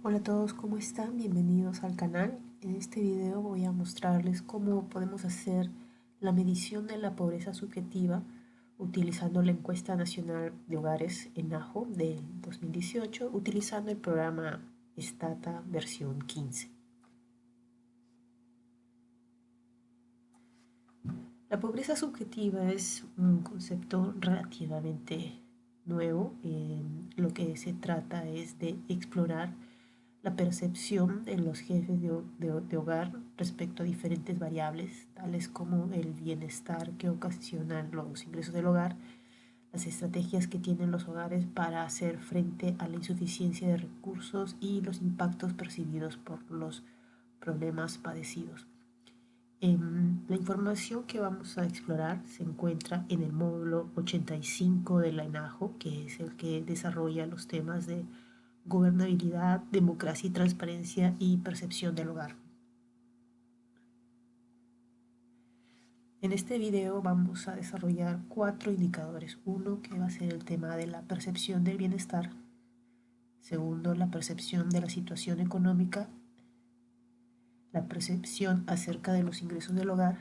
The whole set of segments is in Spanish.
Hola a todos, ¿cómo están? Bienvenidos al canal. En este video voy a mostrarles cómo podemos hacer la medición de la pobreza subjetiva utilizando la encuesta nacional de hogares ENAHO del 2018, utilizando el programa Stata versión 15. La pobreza subjetiva es un concepto relativamente nuevo. Lo que se trata es de explorar la percepción de los jefes de hogar respecto a diferentes variables, tales como el bienestar que ocasionan los ingresos del hogar, las estrategias que tienen los hogares para hacer frente a la insuficiencia de recursos y los impactos percibidos por los problemas padecidos. La información que vamos a explorar se encuentra en el módulo 85 de la ENAHO, que es el que desarrolla los temas de gobernabilidad, democracia y transparencia y percepción del hogar. En este video vamos a desarrollar 4 indicadores. Uno, que va a ser el tema de la percepción del bienestar. Segundo, la percepción de la situación económica. La percepción acerca de los ingresos del hogar.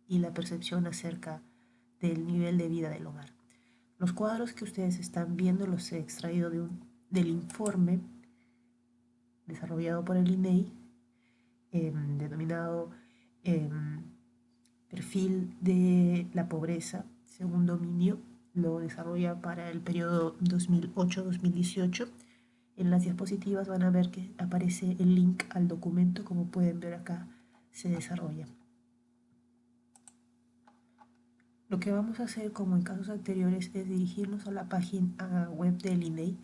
Y la percepción acerca del nivel de vida del hogar. Los cuadros que ustedes están viendo los he extraído del informe desarrollado por el INEI, denominado Perfil de la pobreza según dominio. Lo desarrolla para el periodo 2008-2018. En las diapositivas van a ver que aparece el link al documento, como pueden ver acá se desarrolla. Lo que vamos a hacer, como en casos anteriores, es dirigirnos a la página web del INEI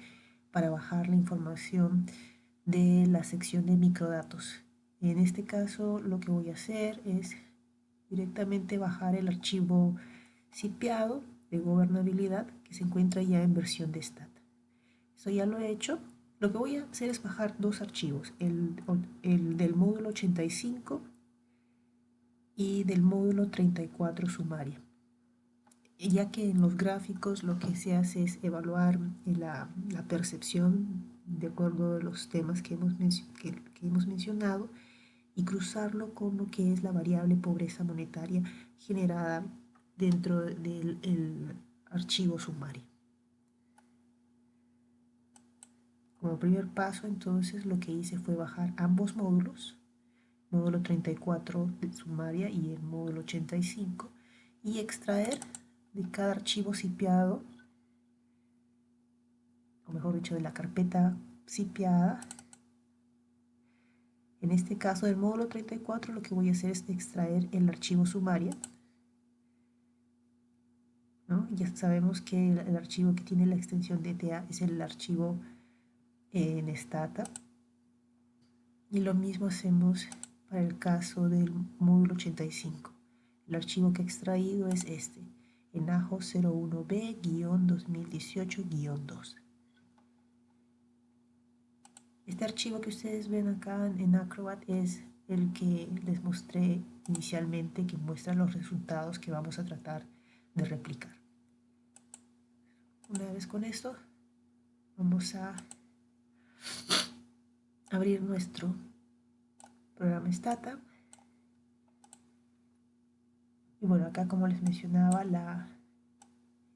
para bajar la información de la sección de microdatos. En este caso lo que voy a hacer es directamente bajar el archivo zipeado de gobernabilidad que se encuentra ya en versión de stat. Esto ya lo he hecho. Lo que voy a hacer es bajar dos archivos, el del módulo 85 y del módulo 34 sumaria, ya que en los gráficos lo que se hace es evaluar la percepción de acuerdo a los temas que hemos mencionado y cruzarlo con lo que es la variable pobreza monetaria generada dentro del archivo sumario. Como primer paso, entonces, lo que hice fue bajar ambos módulos, módulo 34 de sumaria y el módulo 85, y extraer de cada archivo zipeado, o mejor dicho, de la carpeta zipeada. En este caso del módulo 34 lo que voy a hacer es extraer el archivo sumaria, ¿no? Ya sabemos que el archivo que tiene la extensión DTA es el archivo en Stata, y lo mismo hacemos para el caso del módulo 85. El archivo que he extraído es este, ENAHO 01B-2018-2. Este archivo que ustedes ven acá en Acrobat es el que les mostré inicialmente, que muestra los resultados que vamos a tratar de replicar. Una vez con esto, vamos a abrir nuestro programa Stata. Y bueno, acá, como les mencionaba,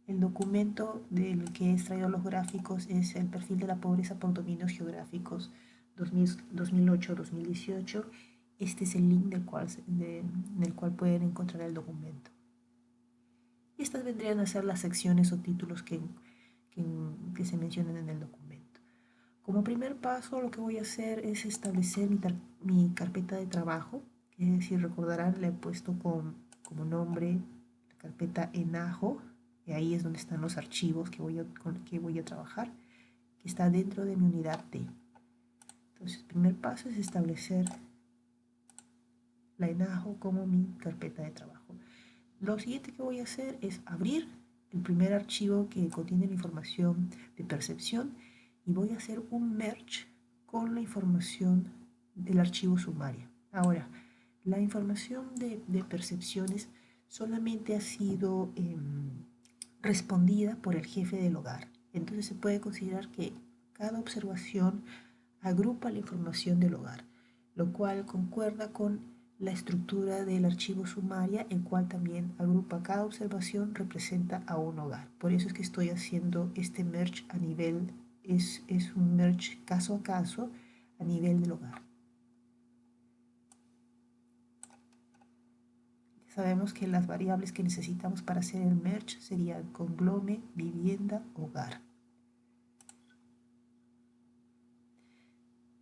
el documento del que he extraído los gráficos es el perfil de la pobreza por dominios geográficos 2008-2018. Este es el link del cual pueden encontrar el documento. Y estas vendrían a ser las secciones o títulos que se mencionan en el documento. Como primer paso, lo que voy a hacer es establecer mi carpeta de trabajo, que, si recordarán, le he puesto como nombre la carpeta ENAHO, y ahí es donde están los archivos con que voy a trabajar, que está dentro de mi unidad T. Entonces, el primer paso es establecer la ENAHO como mi carpeta de trabajo. Lo siguiente que voy a hacer es abrir el primer archivo que contiene la información de percepción, y voy a hacer un merge con la información del archivo sumario. Ahora, la información de percepciones solamente ha sido respondida por el jefe del hogar. Entonces se puede considerar que Cada observación agrupa la información del hogar, lo cual concuerda con la estructura del archivo sumaria, el cual también agrupa cada observación representa a un hogar. Por eso es que estoy haciendo este merge a nivel, es un merge caso a caso a nivel del hogar. Sabemos que las variables que necesitamos para hacer el merge serían conglome, vivienda, hogar.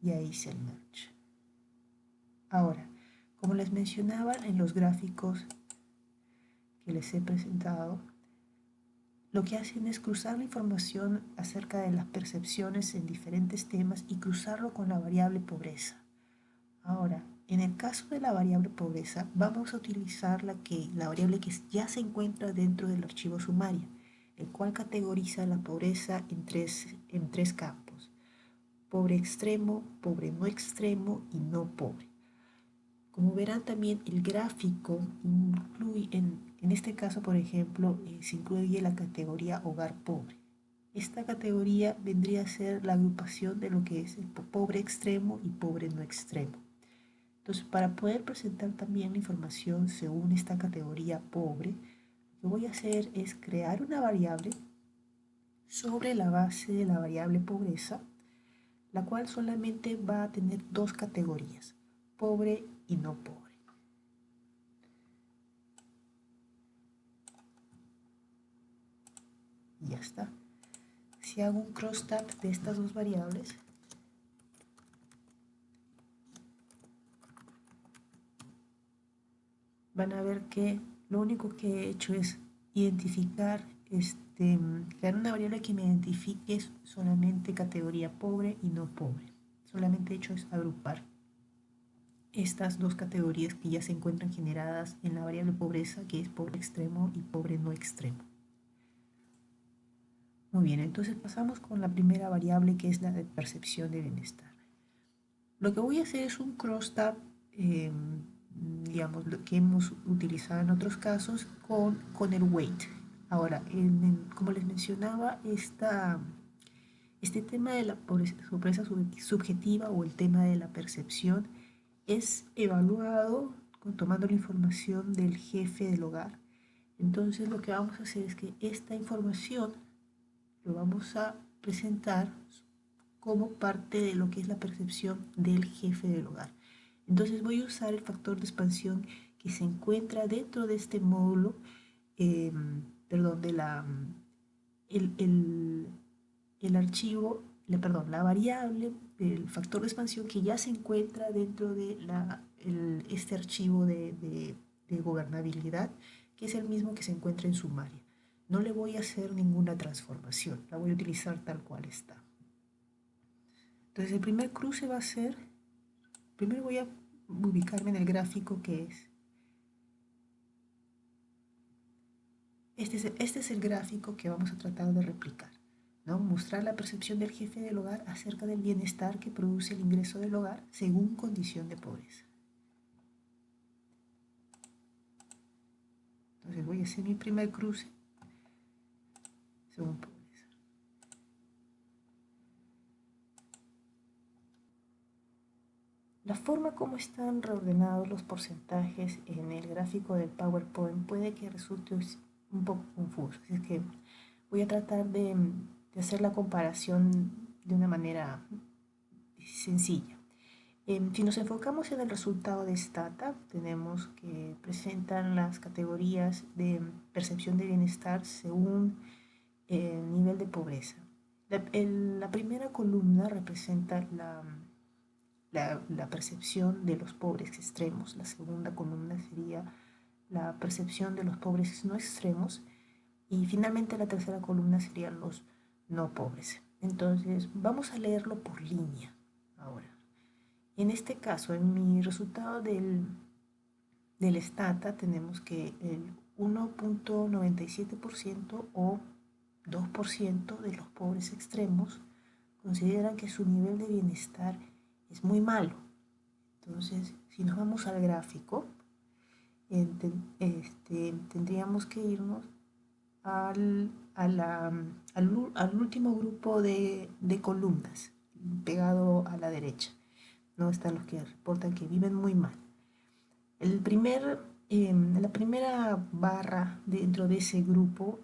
Y ahí hice el merge. Ahora, como les mencionaba en los gráficos que les he presentado, lo que hacen es cruzar la información acerca de las percepciones en diferentes temas y cruzarlo con la variable pobreza. Ahora, en el caso de la variable pobreza, vamos a utilizar la variable que ya se encuentra dentro del archivo sumario, el cual categoriza la pobreza en tres campos: pobre extremo, pobre no extremo y no pobre. Como verán también el gráfico incluye, en este caso por ejemplo, se incluye la categoría hogar pobre. Esta categoría vendría a ser la agrupación de lo que es el pobre extremo y pobre no extremo. Entonces, para poder presentar también la información según esta categoría pobre, lo que voy a hacer es crear una variable sobre la base de la variable pobreza, la cual solamente va a tener dos categorías, pobre y no pobre. Y ya está. Si hago un crosstab de estas dos variables, van a ver que lo único que he hecho es identificar, crear una variable que me identifique solamente categoría pobre y no pobre. Solamente he hecho es agrupar estas dos categorías que ya se encuentran generadas en la variable pobreza, que es pobre extremo y pobre no extremo. Muy bien, entonces pasamos con la primera variable, que es la de percepción de bienestar. Lo que voy a hacer es un crosstab, digamos, lo que hemos utilizado en otros casos con el weight. Ahora, como les mencionaba, este tema de la pobreza subjetiva o el tema de la percepción es evaluado tomando la información del jefe del hogar. Entonces lo que vamos a hacer es que esta información lo vamos a presentar como parte de lo que es la percepción del jefe del hogar. Entonces voy a usar el factor de expansión que se encuentra dentro de este módulo, perdón, el archivo, la variable, el factor de expansión que ya se encuentra dentro de este archivo de gobernabilidad, que es el mismo que se encuentra en sumaria. No le voy a hacer ninguna transformación, la voy a utilizar tal cual está. Entonces el primer cruce va a ser, primero voy a ubicarme en el gráfico que es, este es el gráfico que vamos a tratar de replicar, ¿no? Mostrar la percepción del jefe del hogar acerca del bienestar que produce el ingreso del hogar según condición de pobreza. Entonces voy a hacer mi primer cruce según pobreza. La forma como están reordenados los porcentajes en el gráfico del PowerPoint puede que resulte un poco confuso. Así que voy a tratar de hacer la comparación de una manera sencilla. Si nos enfocamos en el resultado de Stata, tenemos que presentan las categorías de percepción de bienestar según el nivel de pobreza. La primera columna representa la percepción de los pobres extremos. La segunda columna sería la percepción de los pobres no extremos. Y finalmente la tercera columna serían los no pobres. Entonces vamos a leerlo por línea ahora. En este caso, en mi resultado del Stata, tenemos que el 1.97% o 2% de los pobres extremos consideran que su nivel de bienestar es muy malo. Entonces, si nos vamos al gráfico, tendríamos que irnos al último grupo de columnas, pegado a la derecha. ¿No? Están los que reportan que viven muy mal. La primera barra dentro de ese grupo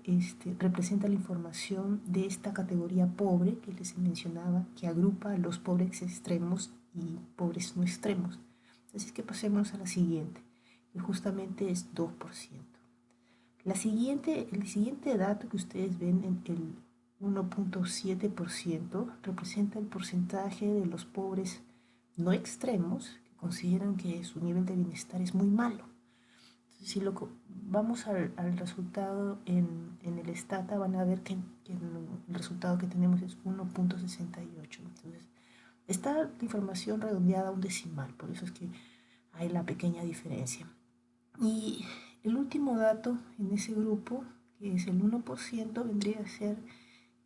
representa la información de esta categoría pobre que les mencionaba, que agrupa a los pobres extremos y pobres no extremos. Así que pasemos a la siguiente, que justamente es 2%. El siguiente dato que ustedes ven en el 1.7% representa el porcentaje de los pobres no extremos que consideran que su nivel de bienestar es muy malo. Entonces, si vamos al resultado en el Stata, van a ver que el resultado que tenemos es 1.68. Entonces, está la información redondeada a un decimal, por eso es que hay la pequeña diferencia. Y el último dato en ese grupo, que es el 1%, vendría a ser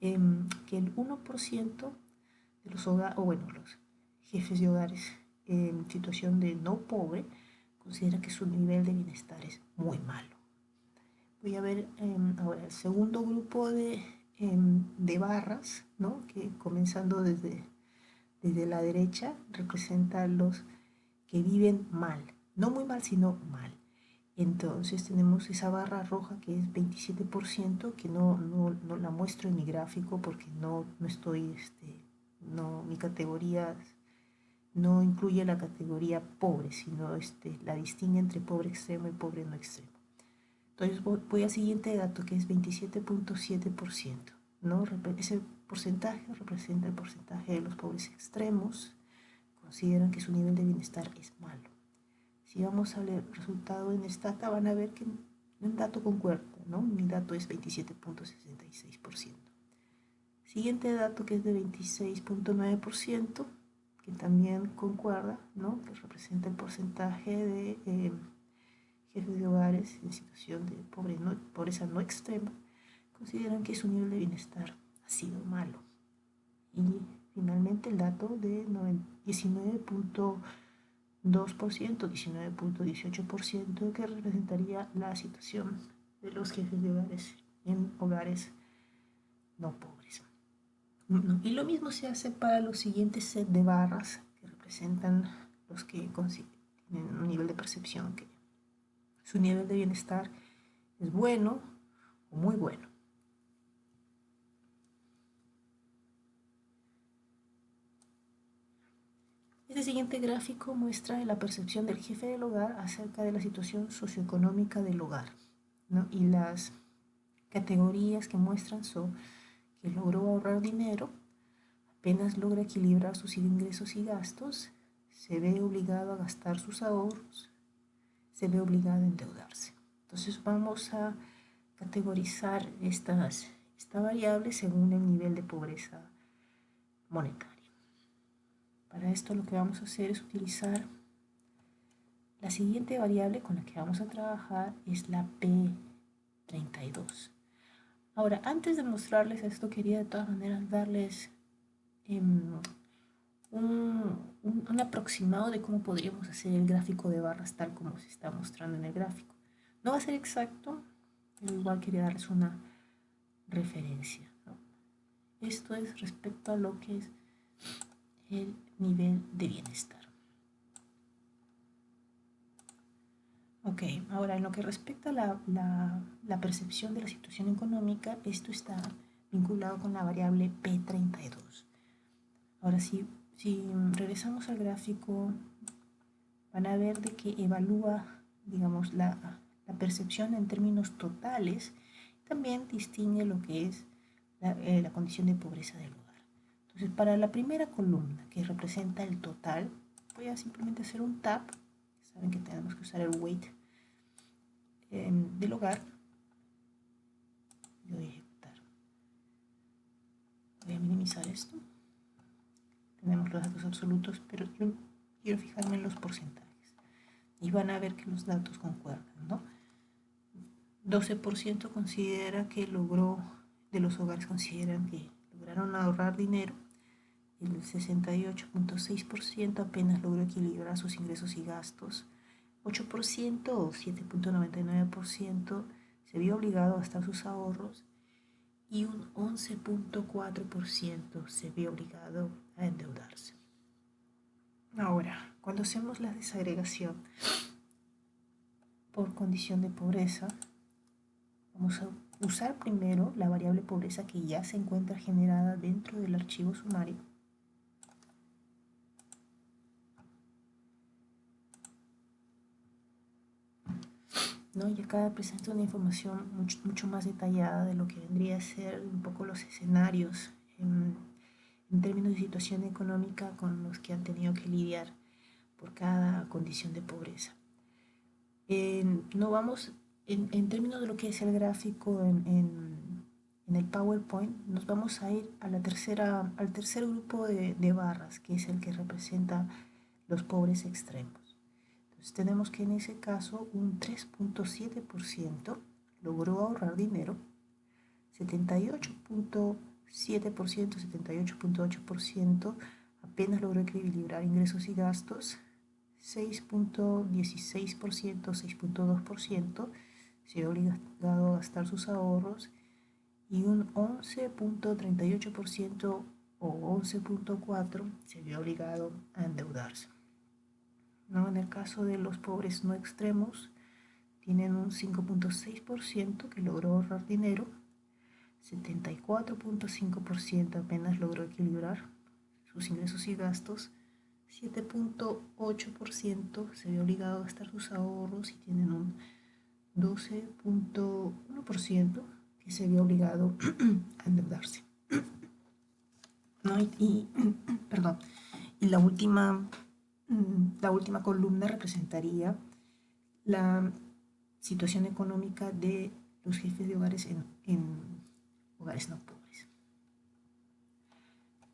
que el 1% de los hogares, o bueno, los jefes de hogares en situación de no pobre, considera que su nivel de bienestar es muy malo. Voy a ver ahora el segundo grupo de barras, ¿no? Que comenzando desde la derecha representa a los que viven mal, no muy mal, sino mal. Entonces tenemos esa barra roja que es 27%, que no la muestro en mi gráfico porque no estoy, mi categoría no incluye la categoría pobre, sino la distingue entre pobre extremo y pobre no extremo. Entonces voy al siguiente dato que es 27.7%, ¿no? Ese porcentaje representa el porcentaje de los pobres extremos, consideran que su nivel de bienestar es malo. Si vamos a leer el resultado en Stata, van a ver que el dato concuerda, ¿no? Mi dato es 27.66%. Siguiente dato que es de 26.9%, que también concuerda, ¿no? Que representa el porcentaje de jefes de hogares en situación de pobreza no extrema, consideran que su nivel de bienestar ha sido malo. Y finalmente el dato de 19.2%, 19.18%, que representaría la situación de los jefes de hogares en hogares no pobres. Y lo mismo se hace para los siguientes set de barras que representan los que tienen un nivel de percepción que su nivel de bienestar es bueno o muy bueno. Este siguiente gráfico muestra la percepción del jefe del hogar acerca de la situación socioeconómica del hogar, ¿no? Y las categorías que muestran son que logró ahorrar dinero, apenas logra equilibrar sus ingresos y gastos, se ve obligado a gastar sus ahorros, se ve obligado a endeudarse. Entonces vamos a categorizar esta variable según el nivel de pobreza monetaria. Para esto lo que vamos a hacer es utilizar la siguiente variable con la que vamos a trabajar, es la P32. Ahora, antes de mostrarles esto, quería de todas maneras darles un aproximado de cómo podríamos hacer el gráfico de barras tal como se está mostrando en el gráfico. No va a ser exacto, pero igual quería darles una referencia, ¿no? Esto es respecto a lo que es el nivel de bienestar. Ok, ahora en lo que respecta a la percepción de la situación económica, esto está vinculado con la variable P32. Ahora, si regresamos al gráfico, van a ver de que evalúa, digamos, la percepción en términos totales, también distingue lo que es la condición de pobreza del hogar. Entonces, para la primera columna, que representa el total, voy a simplemente hacer un tab. Saben que tenemos que usar el weight del hogar. Lo voy a ejecutar. Voy a minimizar esto. Tenemos los datos absolutos, pero yo quiero fijarme en los porcentajes. Y van a ver que los datos concuerdan, ¿no? 12% considera que de los hogares consideran que lograron ahorrar dinero. El 68.6% apenas logró equilibrar sus ingresos y gastos. 8% o 7.99% se vio obligado a gastar sus ahorros y un 11.4% se vio obligado a endeudarse. Ahora, cuando hacemos la desagregación por condición de pobreza, vamos a usar primero la variable pobreza que ya se encuentra generada dentro del archivo sumario. ¿No? Y acá presenta una información mucho más detallada de lo que vendría a ser un poco los escenarios en términos de situación económica con los que han tenido que lidiar por cada condición de pobreza. No vamos, en términos de lo que es el gráfico en el PowerPoint, nos vamos a ir a al tercer grupo de barras, que es el que representa los pobres extremos. Entonces tenemos que en ese caso un 3.7% logró ahorrar dinero, 78.7%, 78.8% apenas logró equilibrar ingresos y gastos, 6.16%, 6.2% se vio obligado a gastar sus ahorros y un 11.38% o 11.4% se vio obligado a endeudarse. ¿No? En el caso de los pobres no extremos, tienen un 5.6% que logró ahorrar dinero, 74.5% apenas logró equilibrar sus ingresos y gastos, 7.8% se vio obligado a gastar sus ahorros y tienen un 12.1% que se vio obligado a endeudarse. ¿No? Perdón. Y la última columna representaría la situación económica de los jefes de hogares en hogares no pobres.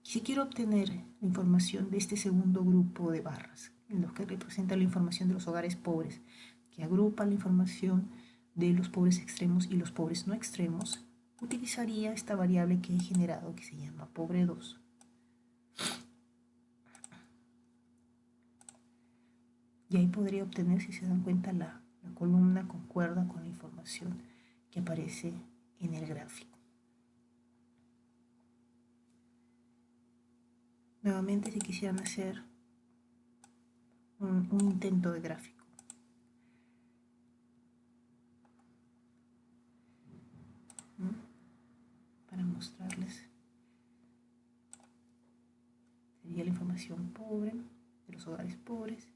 Si quiero obtener la información de este segundo grupo de barras, en los que representa la información de los hogares pobres, que agrupa la información de los pobres extremos y los pobres no extremos, utilizaría esta variable que he generado que se llama pobre2. Y ahí podría obtener, si se dan cuenta, la columna concuerda con la información que aparece en el gráfico. Nuevamente, si quisieran hacer un intento de gráfico. Para mostrarles, sería la información pobre, de los hogares pobres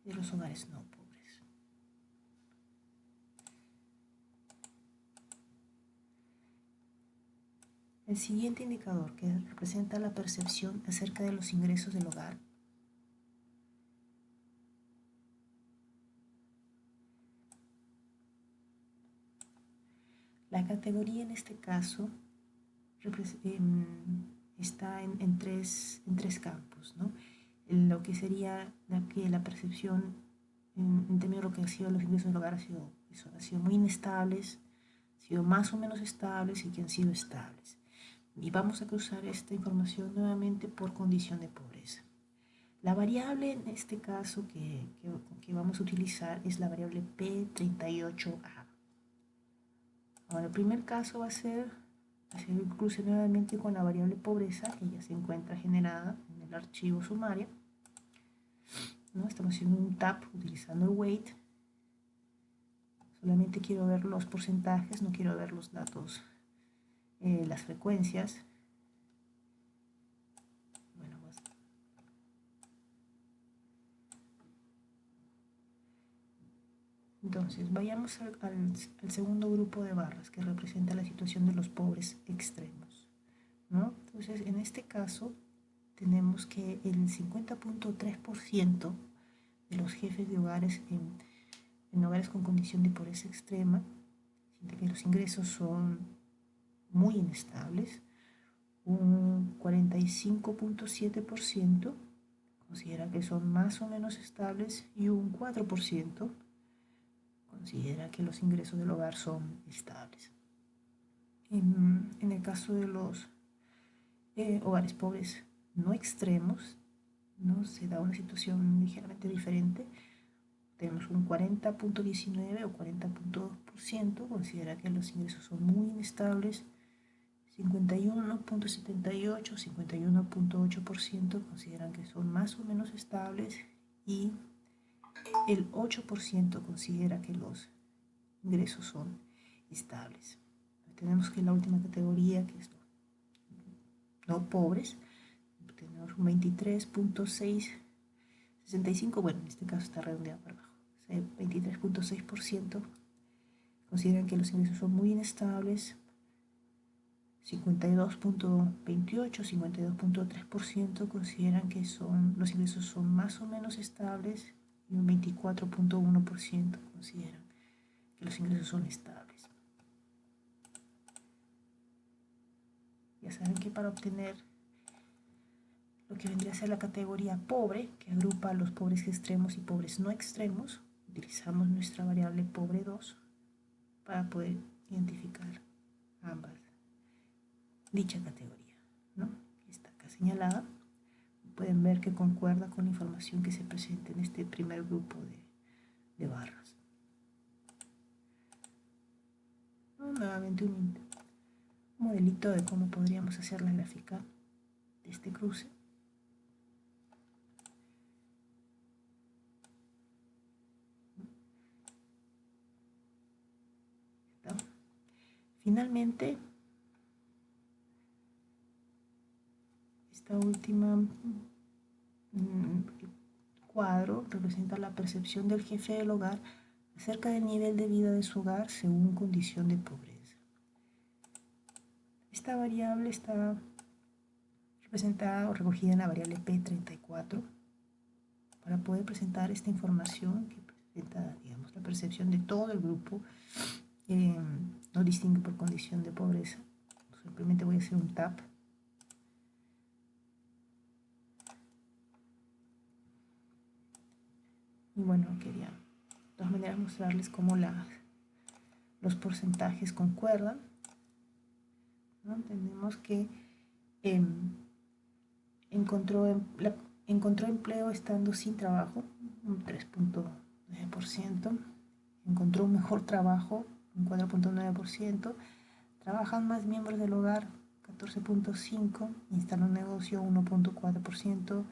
y de los hogares no pobres. El siguiente indicador, que representa la percepción acerca de los ingresos del hogar, la categoría en este caso está en tres campos, ¿no? Lo que sería la percepción en términos de lo que ha sido los ingresos del hogar ha sido muy inestables, han sido más o menos estables y que han sido estables. Y vamos a cruzar esta información nuevamente por condición de pobreza. La variable en este caso que vamos a utilizar es la variable P38A. Ahora, el primer caso va a ser hacer el cruce nuevamente con la variable pobreza, que ya se encuentra generada en el archivo sumario. ¿No? Estamos haciendo un tab utilizando el weight. Solamente quiero ver los porcentajes, no quiero ver los datos, las frecuencias. Bueno, basta. Entonces, vayamos al segundo grupo de barras que representa la situación de los pobres extremos, ¿no? Entonces, en este caso, tenemos que el 50.3% de los jefes de hogares en hogares con condición de pobreza extrema siente que los ingresos son muy inestables. Un 45.7% considera que son más o menos estables y un 4% considera que los ingresos del hogar son estables. En el caso de los hogares pobres no extremos, ¿no? Se da una situación ligeramente diferente. tenemos un 40.19 o 40% considera que los ingresos son muy inestables, 51.78, 51.8% consideran que son más o menos estables y el 8% considera que los ingresos son estables. Tenemos que la última categoría, que es no pobres, tenemos un 23.665, bueno, en este caso está redondeado para abajo, 23.6% consideran que los ingresos son muy inestables, 52.28, 52.3% consideran que los ingresos son más o menos estables y un 24.1% consideran que los ingresos son estables. Ya saben que para obtener lo que vendría a ser la categoría pobre, que agrupa a los pobres extremos y pobres no extremos, utilizamos nuestra variable pobre 2 para poder identificar ambas, dicha categoría, ¿no? Está acá señalada. Pueden ver que concuerda con la información que se presenta en este primer grupo de barras. Nuevamente un modelito de cómo podríamos hacer la gráfica de este cruce. Finalmente, esta última cuadro representa la percepción del jefe del hogar acerca del nivel de vida de su hogar según condición de pobreza. Esta variable está representada o recogida en la variable P34 para poder presentar esta información que presenta, digamos, la percepción de todo el grupo. No distingue por condición de pobreza. Simplemente voy a hacer un tab. Y bueno, quería de todas maneras mostrarles cómo los porcentajes concuerdan, ¿no? Tenemos que encontró empleo estando sin trabajo, un 3.9%, encontró un mejor trabajo, un 4.9%, trabajan más miembros del hogar, 14.5%, instaló un negocio, 1.4%,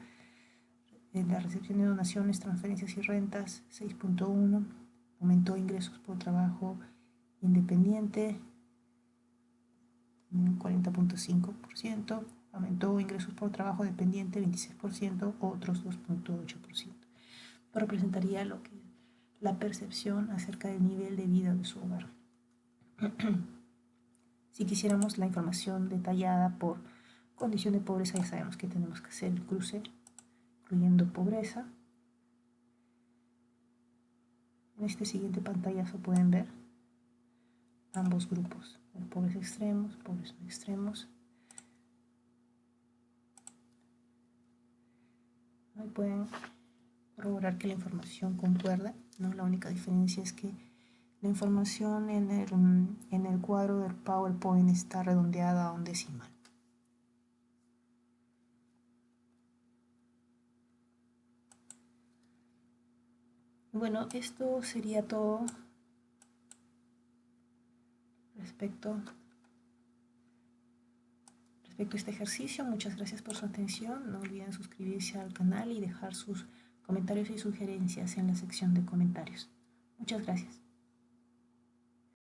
la recepción de donaciones, transferencias y rentas, 6.1%, aumentó ingresos por trabajo independiente, 40.5%, aumentó ingresos por trabajo dependiente, 26%, otros 2.8%. Esto representaría lo que la percepción acerca del nivel de vida de su hogar. Si quisiéramos la información detallada por condición de pobreza, ya sabemos que tenemos que hacer el cruce, incluyendo pobreza. En este siguiente pantallazo pueden ver ambos grupos, pobres extremos, pobres no extremos. Ahí pueden corroborar que la información concuerda, ¿no? La única diferencia es que la información en el cuadro del PowerPoint está redondeada a un decimal. Bueno, esto sería todo respecto a este ejercicio. Muchas gracias por su atención. No olviden suscribirse al canal y dejar sus comentarios y sugerencias en la sección de comentarios. Muchas gracias.